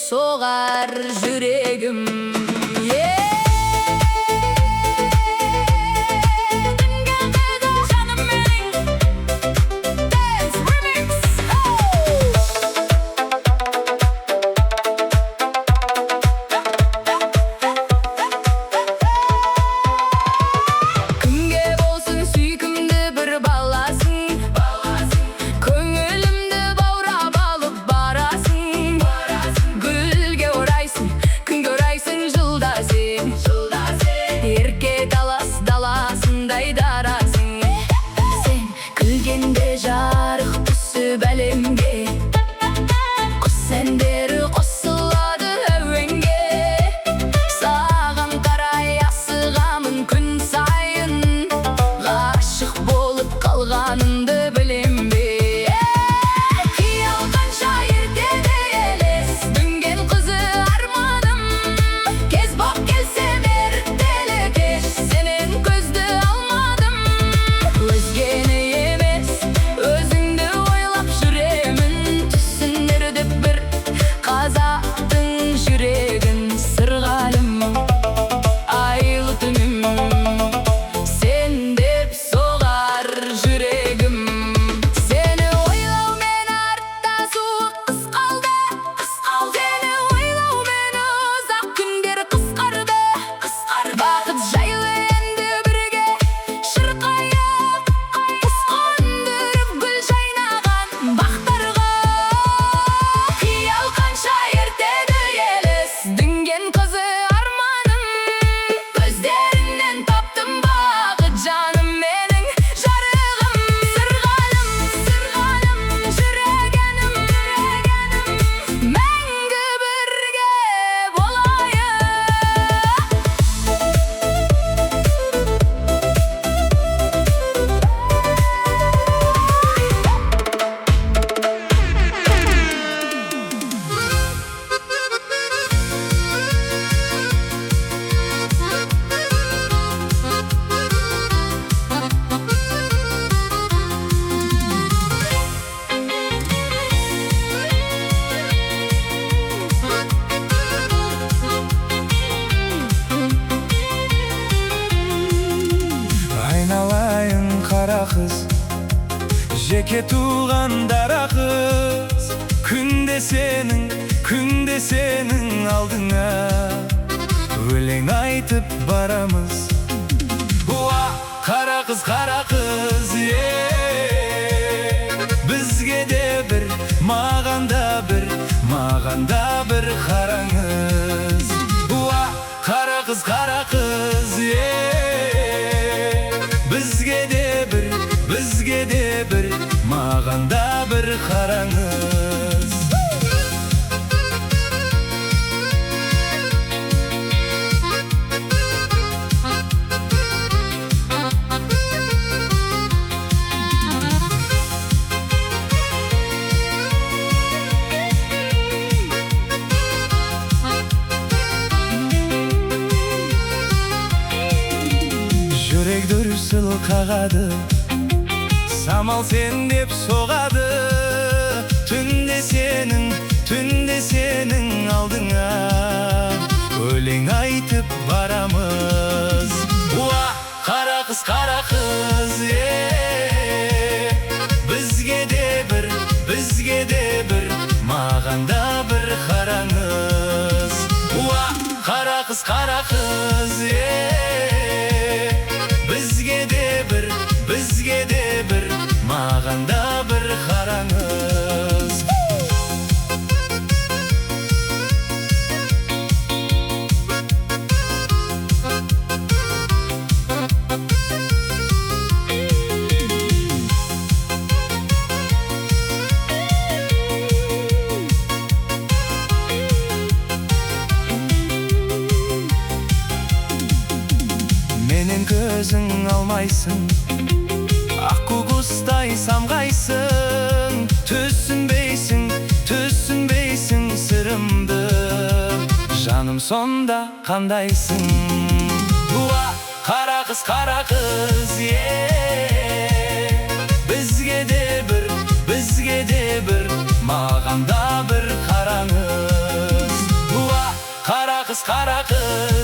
soğar yüreğim. Жарық түсіп әлемге, құс әндері қосылады әуенге. Саған қарай асығамын күн сайын, ғашық болып қалғанымды білем бе? Қиял қанша ертеде елес, дүнген қызы арманым. Кез боп келсем ертелі кеш, сенен көзді алмадым. Өзгені қазақтың жүрегін сырғалым, айлы түнім, сен деп соғар жүрегім. Сені ойлаумен артта суық қыс қалды, сені ойлаумен ұзақ күндер қысқарды. Бақыт жайлы енді бірге шырқайық, құс қондырып гүл жайнаған бақтарға. Дүнген қызы арманым, көздерінен таптым бақыт жаным менің жарығым. Сырғалым, сырғалым, жүрегенім, мәңгі бірге болайық. Айналайын қара қыз, жеке туған дара қыз. Күнде сенің алдыңа өлең айтып барамыз. Уа, қара қыз, бізге де бір, маған да бір қараңыз. Уа, қара қыз, бізге де бір, маған да бір қараңыз. Жүрек дүрсіл қағады, самал сен деп соғады. Түнде сенің алдыңа өлең айтып барамыз. Уа, қара қыз, бізге де бір, маған да бір қараңыз. Уа, қара қыз, бізге де бір, маған да бір қараңыз. Менен көзің алмайсың, аққу құстай самғайсың. Түсінбейсің сырымды, жаным сонда қандайсың? Уа, қара қыз, бізге де бір, маған да бір қараңыз. kara kız